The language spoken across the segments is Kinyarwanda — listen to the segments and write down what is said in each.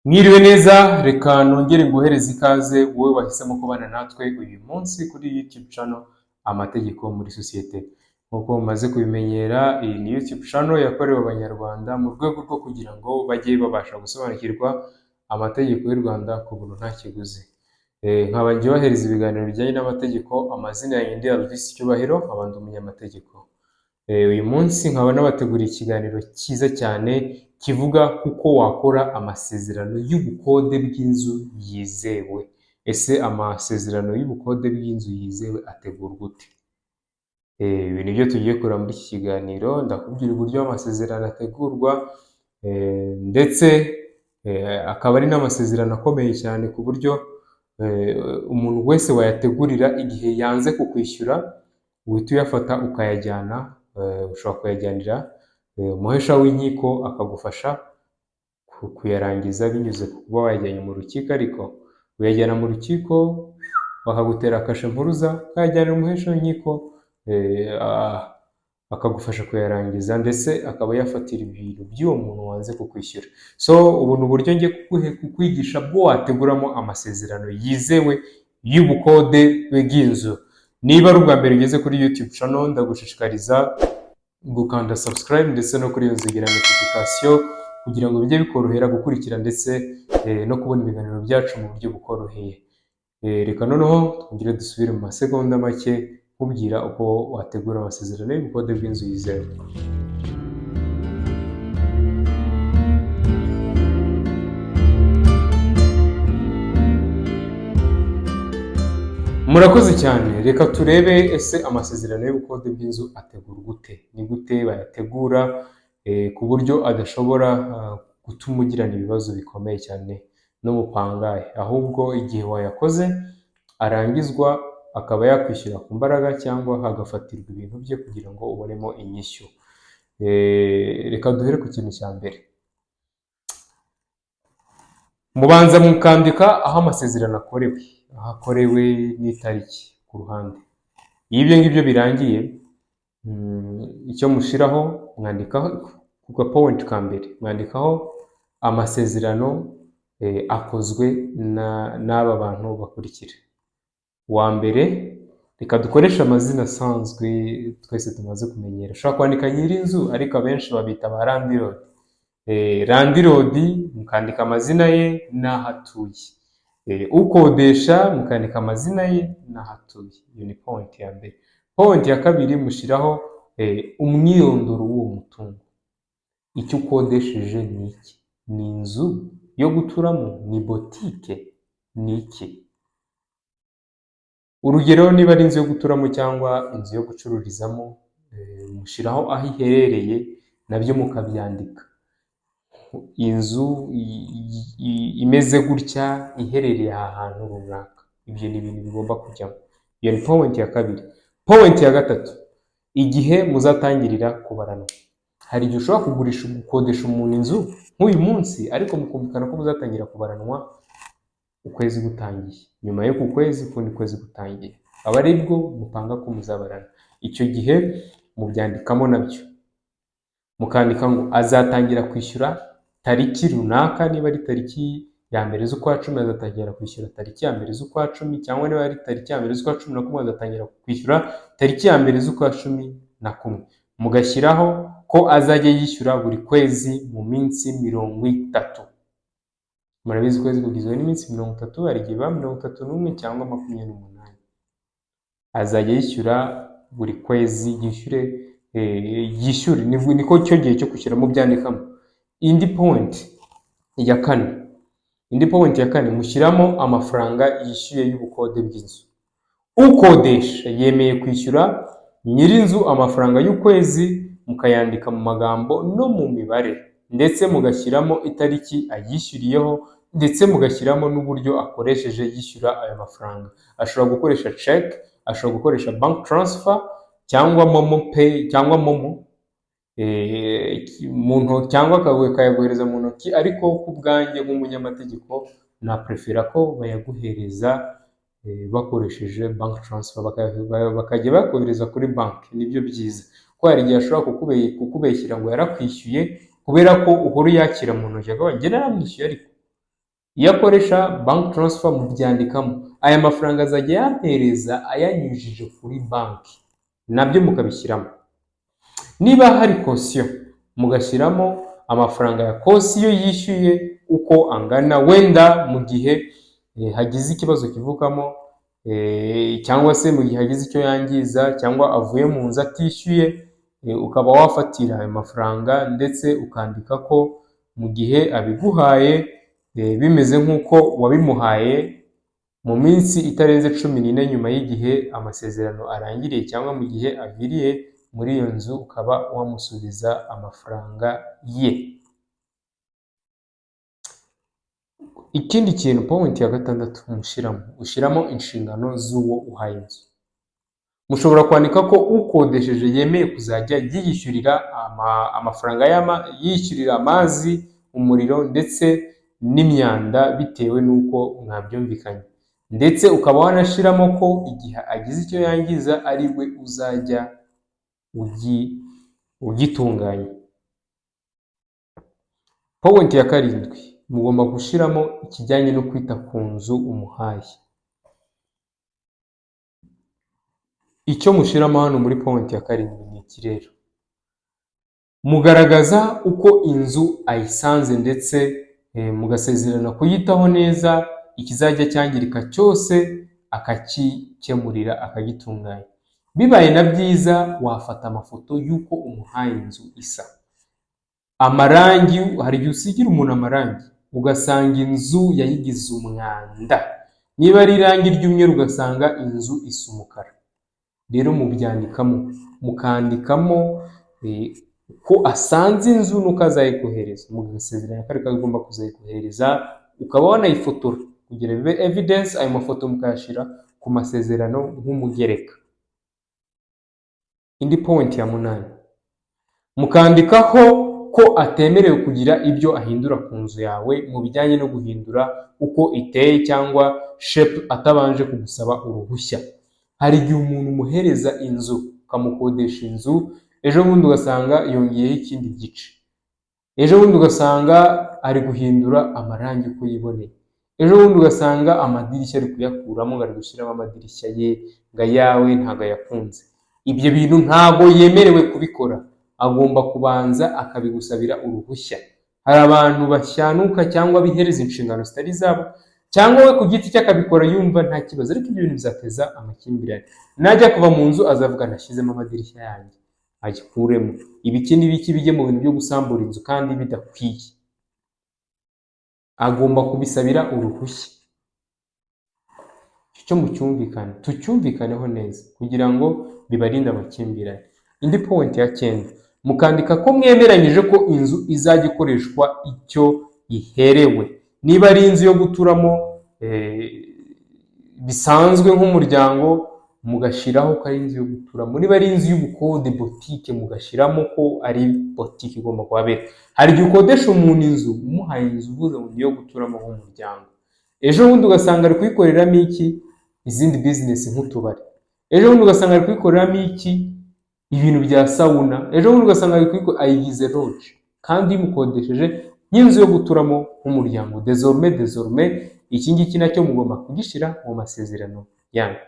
Mwiriwe neza, reka nongere nguhereze ikaze wowe wahisemo kubana natwe uyu munsi kuri YouTube channel Amategeko muri Sosiyete. Nk'uko mumaze kubimenyera, iyi ni YouTube channel yakorewe Abanyarwanda mu rwego rwo kugira ngo bajye babasha gusobanukirwa amategeko y'u Rwanda ku buntu nta kiguzi. Nkaba njye bahereza ibiganiro bijyanye n'amategeko, amazina yanjye ndi Alvis Cyubahiro, nkaba ndi umunyamategeko. Uyu munsi nkaba nabateguriye ikiganiro cyiza cyane kivuga kuko wakora amasezerano y'ubukode bw'inzu yizewe. Ese amasezerano y'ubukode bw'inzu yizewe ategurwa ute? Ibi nibyo tugiye kureba muri iki kiganiro. Ndakubwira uburyo amasezerano ategurwa, ndetse akaba ari n'amasezerano akomeye cyane ku buryo umuntu wese wayategurira igihe yanze kukwishyura uhita uyafata ukayajyana. Ushobora kuyajyanira umuhesha w'inkiko akagufasha kuyarangiza binyuze ku kuba wayajyanye mu rukiko, ariko uyajyana mu rukiko bakagutera kashe mpuruza, ukayajyanira umuhesha w'inkiko akagufasha kuyarangiza, ndetse akaba yafatira ibintu by'uwo muntu wanze kukwishyura. So ubu ni uburyo ngiye kukwigisha bwo wateguramo amasezerano yizewe y'ubukode bw'inzu. Niba ari ubwa mbere ugeze kuri YouTube channel, ndagushishikariza gukanda subscribe ndetse no kuri iyo nzogera notification kugira ngo bijye bikorohera gukurikira ndetse no kubona ibiganiro byacu mu buryo bukoroheye. Reka noneho twongere dusubire mu masegonda make nkubwira uko wategura amasezerano y'ubukode bw'inzu yizewe. Murakoze cyane. Reka turebe ese amasezerano y'ubukode bw'inzu ategurwa gute, ni gute bayategura ku buryo adashobora gutuma ugirana ibibazo bikomeye cyane n'umupangayi, ahubwo igihe wayakoze arangizwa akaba yakwishyura ku mbaraga cyangwa hagafatirwa ibintu bye kugira ngo ubonemo inyishyu. Reka duhere ku kintu cya mbere. Mubanza mukandika aho amasezerano akorewe n'itariki ku ruhande. Iyo ibyo ngibyo birangiye, icyo mushiraho mwandikaho ku point ka mbere, mwandikaho amasezerano akozwe n'aba bantu bakurikira. Wa mbere, reka dukoresha amazina asanzwe twese tumaze kumenyera. Ushobora kwandika nyir'inzu ariko abenshi babita ba landlord. Landlord mukandika amazina ye n'aho atuye. Ukodesha mukandika amazina ye n'aho atuye. Iyo ni point ya mbere. Point ya kabiri mushiraho umwirondoro w'uwo mutungo. Icyo ukodesheje ni iki? Ni inzu yo guturamo? Ni botike? Ni iki? Urugero, niba ari inzu yo guturamo cyangwa inzu yo gucururizamo, mushiraho aho iherereye nabyo mukabyandika. Inzu imeze gutya iherereye ahantu runaka. Ibyo ni ibintu bigomba kujyamo. Iyo ni point ya kabiri. Point ya gatatu, igihe muzatangirira kubaranwa. Hari igihe ushobora gukodesha umuntu inzu nk'uyu munsi, ariko mukumvikana ko muzatangira kubaranwa ukwezi gutangiye. Nyuma yo ku kwezi kundi kwezi gutangiye, aba ari bwo mupanga ko muzabarana. Icyo gihe mubyandikamo nabyo, mukandika ngo azatangira kwishyura tariki runaka. Niba ari tariki ya mbere z'ukwa cumi, azatangira kwishyura tariki ya mbere z'ukwa cumi, cyangwa niba ari tariki ya mbere z'ukwa cumi na kumwe, azatangira kwishyura tariki ya mbere z'ukwa cumi na kumwe. Mugashyiraho ko azajya yishyura buri kwezi mu minsi 30. Murabizi kwezi kugizwe n'iminsi 30, hari igihe ba 31 cyangwa 28. Azajya yishyura buri kwezi, yishyure niko cyo gihe cyo kwishyura byandikamo. Indi point ya kane, mushyiramo amafaranga yishyuye y'ubukode bw'inzu. Ukodesha yemeye kwishyura nyir'inzu amafaranga y'ukwezi, mukayandika mu magambo no mu mibare, ndetse mugashyiramo itariki ayishyuriyeho, ndetse mugashyiramo n'uburyo akoresheje yishyura ayo mafaranga. Ashobora gukoresha check, ashobora gukoresha bank transfer, cyangwa momo pay, cyangwa momo mu ntoki, cyangwa akayaguhereza mu ntoki. Ariko ku bwanjye nk'umunyamategeko na prefera ko bayaguhereza bakoresheje bank transfer, bakajya bakohereza kuri banki. Nibyo byiza, ko hari igihe ashobora kukubeshyira ngo yarakwishyuye kubera ko uhora yakira mu ntoki, akaba njye naramwishyuye ariko iyo akoresha bank transfer mubyandikamo, aya mafaranga azajya yampereza ayanyujije kuri banki, nabyo mukabishyiramo. Niba hari caution mugashyiramo amafaranga ya caution yishyuye uko angana, wenda mu gihe hagize ikibazo kivukamo, cyangwa se mu gihe hagize icyo yangiza, cyangwa avuye mu nzu atishyuye, ukaba wafatira ayo mafaranga, ndetse ukandika ko mu gihe abiguhaye bimeze nk'uko wabimuhaye mu minsi itarenze 14 nyuma y'igihe amasezerano arangiriye, cyangwa mu gihe aviriye muri iyo nzu ukaba wamusubiza amafaranga ye. Ikindi kintu, point ya 6 ushyiramo inshingano z'uwo uhaye inzu. Mushobora kwandika ko ukodesheje yemeye kuzajya yiyishyurira amafaranga yishyurira amazi, umuriro ndetse n'imyanda bitewe n'uko mwabyumvikanye, ndetse ukaba wanashyiramo ko igihe agize icyo yangiza ari we uzajya ugitunganya. Point ya 7 mugomba gushyiramo ikijyanye no kwita ku nzu umuhaye. Icyo mushyiramo hano muri point ya 7 ni iki rero: mugaragaza uko inzu ayisanze, ndetse mugasezerana kuyitaho neza, ikizajya cyangirika cyose akakikemurira, akagitunganya. Bibaye na byiza wafata amafoto y'uko umuhaye inzu isa. Amarangi, hari igihe usigira umuntu amarangi ugasanga inzu yayigize umwanda, niba ari irangi ry'umweru ugasanga inzu isa umukara. Rero mubyandikamo, mukandikamo ko asanze inzu nuko azayikohereza, mugasezeranya ko ariko agomba kuzayikohereza, ukaba wanayifotora kugira bibe evidence. Ayo mafoto mukayashyira ku masezerano nk'umugereka. Indi point ya 8, mukandikaho ko atemerewe kugira ibyo ahindura ku nzu yawe mu bijyanye no guhindura uko iteye cyangwa shape atabanje kugusaba uruhushya. Hari igihe umuntu umuhereza inzu, ukamukodesha inzu, ejo bundi ugasanga yongeyeho ikindi gice, ejo bundi ugasanga ari guhindura amarangi uko yiboneye, ejo bundi ugasanga amadirishya ari kuyakuramo ngo ari gushyiramo amadirishya ye, ngo ayawe ntabwo yakunze. Ibyo bintu ntabwo yemerewe kubikora, agomba kubanza akabigusabira uruhushya. Hari abantu bashyanuka cyangwa bihereza inshingano zitari zabo, cyangwa we ku giti cye akabikora yumva nta kibazo, ariko ibyo bintu bizateza amakimbirane. Najya kuva mu nzu azavuga nashyizemo amadirishya yanjye, agikuremo. Ibiki n'ibiki bijye mu bintu byo gusambura inzu kandi bidakwiye. Agomba kubisabira uruhushya. Icyo mucyumvikane, tucyumvikaneho neza kugira ngo bibarinde amakimbirane. Indi point ya 9, mukandika ko mwemeranyije ko inzu izajya ikoreshwa icyo iherewe. Niba ari inzu yo guturamo bisanzwe nk'umuryango, mugashyiraho ko ari inzu yo guturamo. Niba ari inzu y'ubukode boutique, mugashyiramo ko ari boutique igomba kuhabera. Hari igihe ukodesha umuntu inzu, umuhaye inzu uvuze ngo ni yo guturamo nk'umuryango, ejo bundi ugasanga ari kuyikoreramo izindi business nk'utubari, ejo bundi ugasanga ari kuyikoreramo ibintu bya sauna, ejo bundi ugasanga ayigize lodge, kandi mukodesheje nk'inzu yo guturamo nk'umuryango. Désormais iki ngiki nacyo mugomba kugishyira mu masezerano yanyu.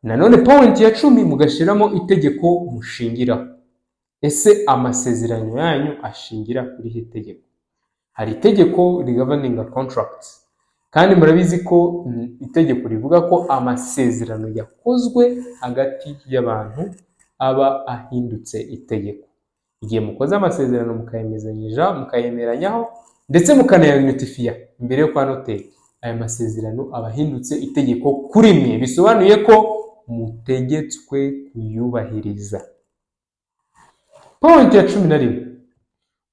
Nanone point ya 10 mugashyiramo itegeko mushingiraho. Ese amasezerano yanyu ashingira kuri he tegeko? Hari itegeko governing contracts, kandi murabizi ko itegeko rivuga ko amasezerano yakozwe hagati y'abantu aba ahindutse itegeko. Igihe mukoze amasezerano mukayemeranyaho ndetse mukanayanotifiya imbere yo kwa noteri, aya masezerano aba ahindutse itegeko kuri mwe, bisobanuye ko mutegetswe kuyubahiriza. Point ya 11,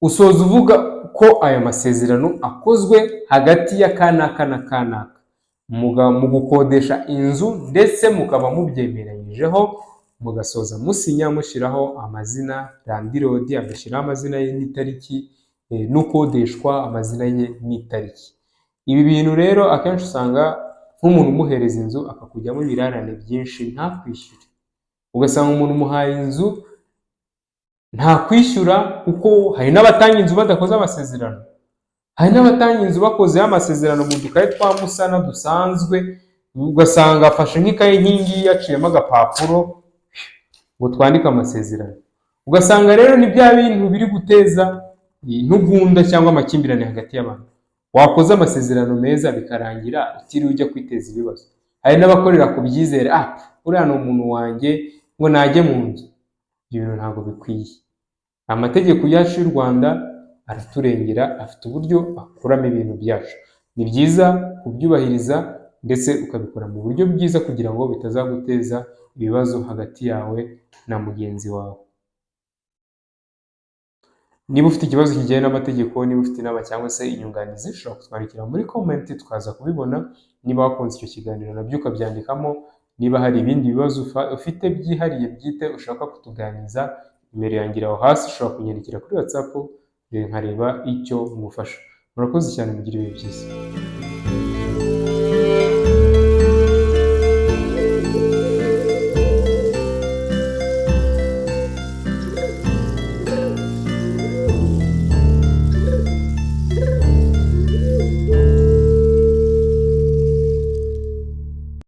usoza uvuga ko aya masezerano akozwe hagati ya kanaka na kanaka mu gukodesha inzu, ndetse mukaba mubyemeranyijeho, mugasoza musinya mushyiraho amazina, landirodi agashyiraho amazina ye n'itariki, n'ukodeshwa amazina ye n'itariki. Ibi bintu rero akenshi usanga nk'umuntu umuhereza inzu akakujyamo ibirarane byinshi ntakwishyure, ugasanga umuntu umuhaye inzu nta kwishyura, kuko hari n'abatanga inzu badakoze amasezerano. Hari n'abatanga inzu bakozeho amasezerano mu dukayi twa musana dusanzwe, ugasanga afashe nk'ikayi nk'ingiyi yaciyemo agapapuro ngo twandike amasezerano. Ugasanga rero ni bya bintu biri guteza intugunda cyangwa amakimbirane hagati y'abantu. Wakoze amasezerano meza bikarangira utiriwe ujya kwiteza ibibazo. Hari n'abakorera ku byizere, uriya ni umuntu wanjye ngo najye mu nzu. Ibyo bintu ntabwo bikwiye. Amategeko yacu y'u Rwanda araturengera, afite uburyo akuramo ibintu byacu. Ni byiza kubyubahiriza ndetse ukabikora mu buryo bwiza kugira ngo bitazaguteza ibibazo hagati yawe na mugenzi wawe. Niba ufite ikibazo kijyanye n'amategeko, niba ufite inama cyangwa se inyunganizi, ushobora kutwandikira muri comment tukaza kubibona. Niba wakunze icyo kiganiro nabyo ukabyandikamo. Niba hari ibindi bibazo ufite byihariye bwite ushaka kutuganiriza, nimero yanjye iri aho hasi, ushobora kunyandikira kuri WhatsApp nkareba icyo ngufasha. Murakoze cyane, mugire ibihe byiza.